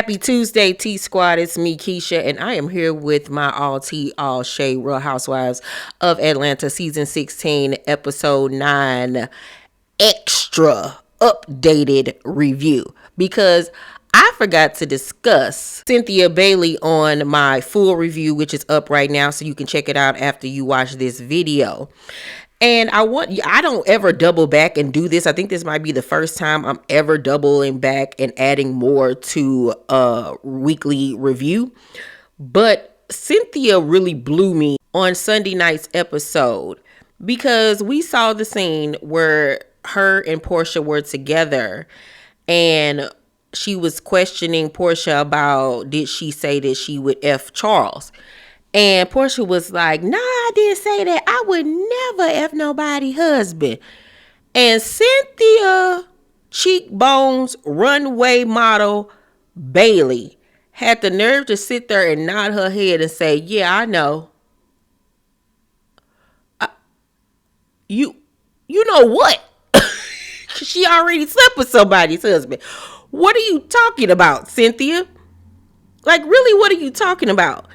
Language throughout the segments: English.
Happy Tuesday, T Squad. It's me, Keisha, and I am here with my all tea, all shade Real Housewives of Atlanta, season 16, episode 9, extra updated review. Because I forgot to discuss Cynthia Bailey on my full review, which is up right now, so you can check it out after you watch this video. And I don't ever double back and do this. I think this might be the first time I'm ever doubling back and adding more to a weekly review. But Cynthia really blew me on Sunday night's episode because we saw the scene where her and Porsha were together and she was questioning Porsha about, did she say that she would F Charles? And Porsha was like, nah, I didn't say that. I would never F nobody husband. And Cynthia cheekbones runway model Bailey had the nerve to sit there and nod her head and say, yeah, I know. You know what? She already slept with somebody's husband. What are you talking about, Cynthia? Like, really, what are you talking about?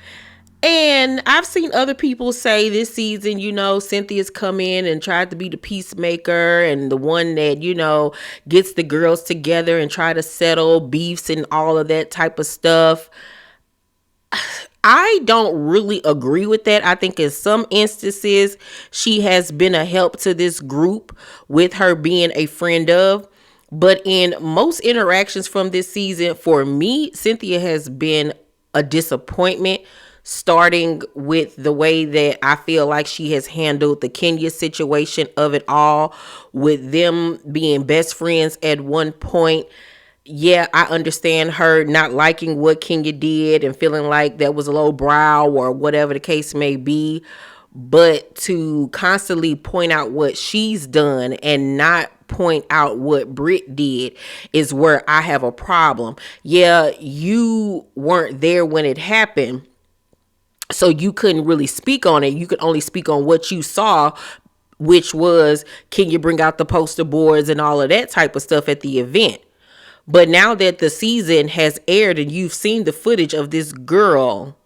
And I've seen other people say this season, Cynthia's come in and tried to be the peacemaker and the one that, gets the girls together and try to settle beefs and all of that type of stuff. I don't really agree with that. I think in some instances, she has been a help to this group with her being a friend of. But in most interactions from this season, for me, Cynthia has been a disappointment, starting with the way that I feel like she has handled the Kenya situation of it all, with them being best friends at one point. Yeah, I understand her not liking what Kenya did and feeling like that was a low brow or whatever the case may be. But to constantly point out what she's done and not point out what Brit did is where I have a problem. Yeah, you weren't there when it happened, so you couldn't really speak on it. You could only speak on what you saw, which was, can you bring out the poster boards and all of that type of stuff at the event? But now that the season has aired and you've seen the footage of this girl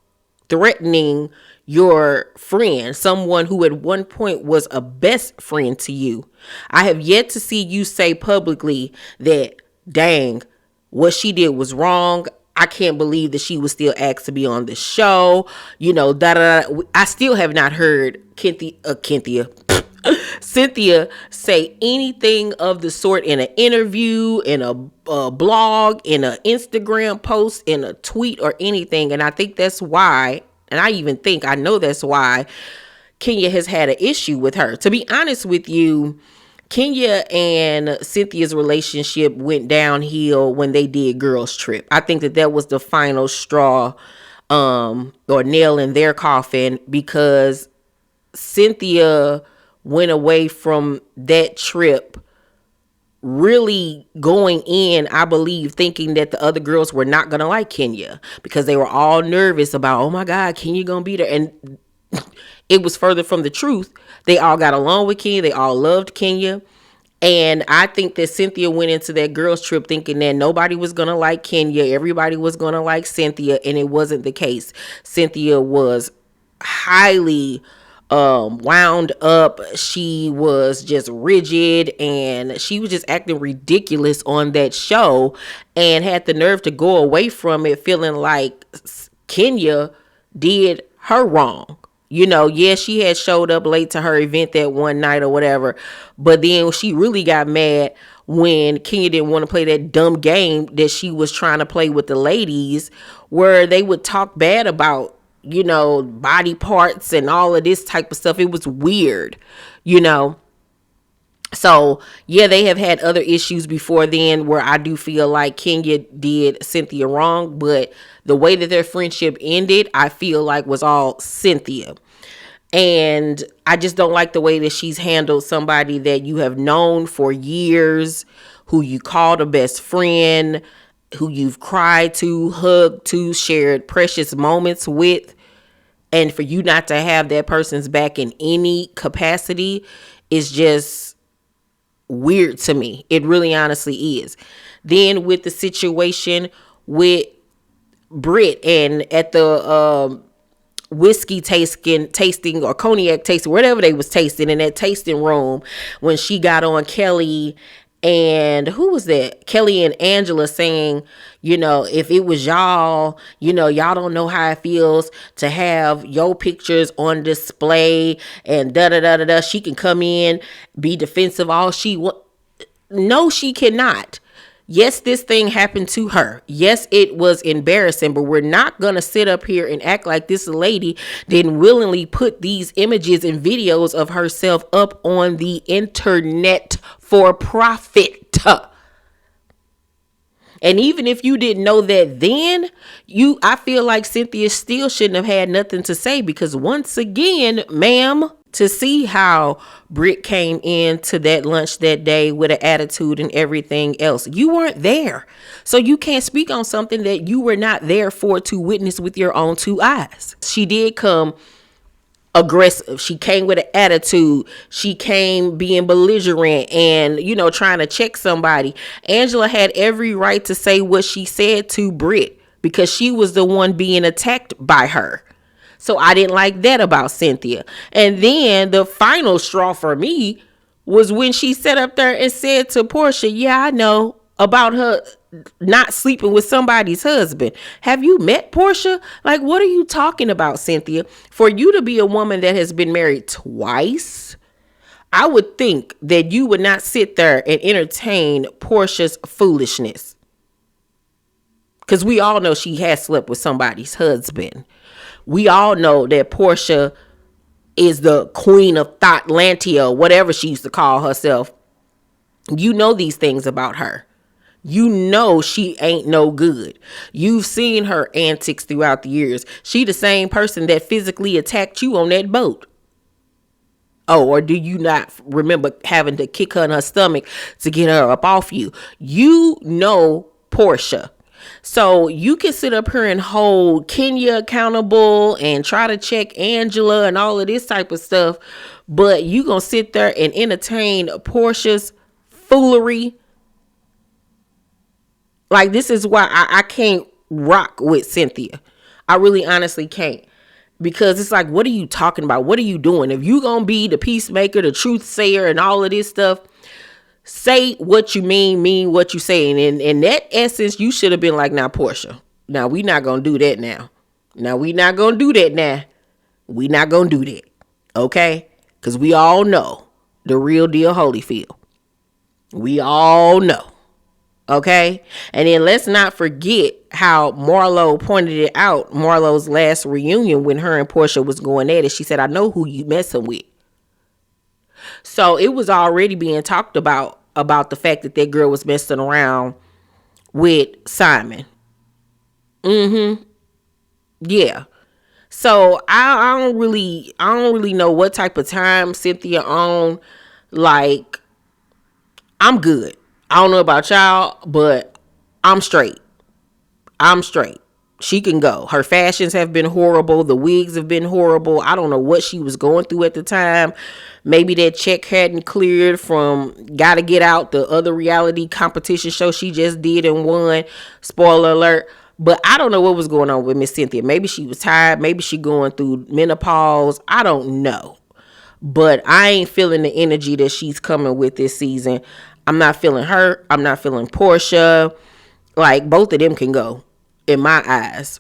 threatening your friend, someone who at one point was a best friend to you, I have yet to see you say publicly that, dang, what she did was wrong. I can't believe that she was still asked to be on the show. I still have not heard Cynthia say anything of the sort in an interview, in a blog, in an Instagram post, in a tweet or anything. And I think that's why, and I know that's why Kenya has had an issue with her. To be honest with you, Kenya and Cynthia's relationship went downhill when they did Girls Trip. I think that was the final straw or nail in their coffin, because Cynthia went away from that trip really going in, I believe, thinking that the other girls were not going to like Kenya because they were all nervous about, oh my God, Kenya going to be there. And it was further from the truth. They all got along with Kenya. They all loved Kenya. And I think that Cynthia went into that girls trip thinking that nobody was going to like Kenya. Everybody was going to like Cynthia. And it wasn't the case. Cynthia was highly wound up. She was just rigid and she was just acting ridiculous on that show and had the nerve to go away from it feeling like Kenya did her wrong. Yeah, she had showed up late to her event that one night or whatever, but then she really got mad when Kenya didn't want to play that dumb game that she was trying to play with the ladies, where they would talk bad about, body parts and all of this type of stuff. It was weird, So, yeah, they have had other issues before then where I do feel like Kenya did Cynthia wrong, but the way that their friendship ended, I feel like was all Cynthia. And I just don't like the way that she's handled somebody that you have known for years, who you called a best friend, who you've cried to, hugged to, shared precious moments with. And for you not to have that person's back in any capacity is just weird to me. It really honestly is. Then with the situation with Brit and at the whiskey tasting or cognac tasting, whatever they was tasting in that tasting room, when she got on Kelly and who was that? Kelly and Angela saying, if it was y'all, y'all don't know how it feels to have your pictures on display and da da da da da. She can come in, be defensive all she want. No, she cannot. Yes, this thing happened to her. Yes, it was embarrassing, but we're not going to sit up here and act like this lady didn't willingly put these images and videos of herself up on the internet for profit. And even if you didn't know that then, I feel like Cynthia still shouldn't have had nothing to say, because once again, ma'am, to see how Brit came into that lunch that day with an attitude and everything else, you weren't there. So you can't speak on something that you were not there for to witness with your own two eyes. She did come aggressive. She came with an attitude. She came being belligerent and, trying to check somebody. Angela had every right to say what she said to Brit because she was the one being attacked by her. So I didn't like that about Cynthia. And then the final straw for me was when she sat up there and said to Porsha, yeah, I know about her not sleeping with somebody's husband. Have you met Porsha? Like, what are you talking about, Cynthia? For you to be a woman that has been married twice, I would think that you would not sit there and entertain Porsha's foolishness. Because we all know she has slept with somebody's husband. We all know that Porsha is the queen of Thotlantia, whatever she used to call herself. You know these things about her. You know she ain't no good. You've seen her antics throughout the years. She the same person that physically attacked you on that boat. Oh, or do you not remember having to kick her in her stomach to get her up off you? You know Porsha. So you can sit up here and hold Kenya accountable and try to check Angela and all of this type of stuff, but you gonna sit there and entertain Porsha's foolery. Like, this is why I can't rock with Cynthia. I really honestly can't. Because it's like, what are you talking about? What are you doing? If you gonna be the peacemaker, the truth sayer, and all of this stuff, say what you mean what you say. And in that essence, you should have been like, now, Porsha, now we not gonna do that now. Now we not gonna do that now. We not gonna do that. Okay? Because we all know the real deal Holyfield. We all know. Okay. And then let's not forget how Marlo pointed it out. Marlo's last reunion when her and Porsha was going at it. She said, I know who you messing with. So it was already being talked about the fact that that girl was messing around with Simon. Yeah. So I don't really know what type of time Cynthia on. Like, I'm good. I don't know about y'all, but I'm straight. She can go. Her fashions have been horrible. The wigs have been horrible. I don't know what she was going through at the time. Maybe that check hadn't cleared from Gotta Get Out, the other reality competition show she just did and won. Spoiler alert. But I don't know what was going on with Miss Cynthia. Maybe she was tired. Maybe she going through menopause. I don't know. But I ain't feeling the energy that she's coming with this season. I'm not feeling her. I'm not feeling Porsha. Like, both of them can go in my eyes.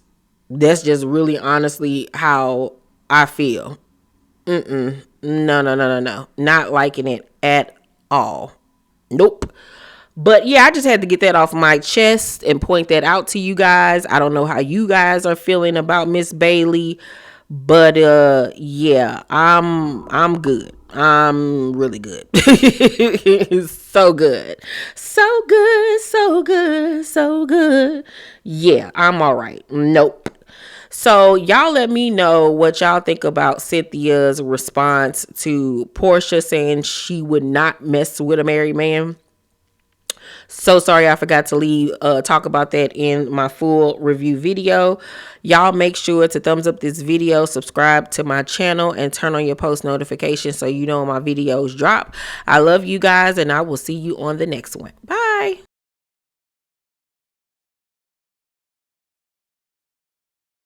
That's just really honestly how I feel. No. Not liking it at all. Nope. But yeah, I just had to get that off my chest and point that out to you guys. I don't know how you guys are feeling about Miss Bailey. But yeah, I'm good. I'm really good. So good. Yeah, I'm all right. Nope. So y'all let me know what y'all think about Cynthia's response to Porsha saying she would not mess with a married man. So sorry I forgot to talk about that in my full review video. Y'all make sure to thumbs up this video, subscribe to my channel, and turn on your post notifications so you know when my videos drop. I love you guys, and I will see you on the next one. Bye.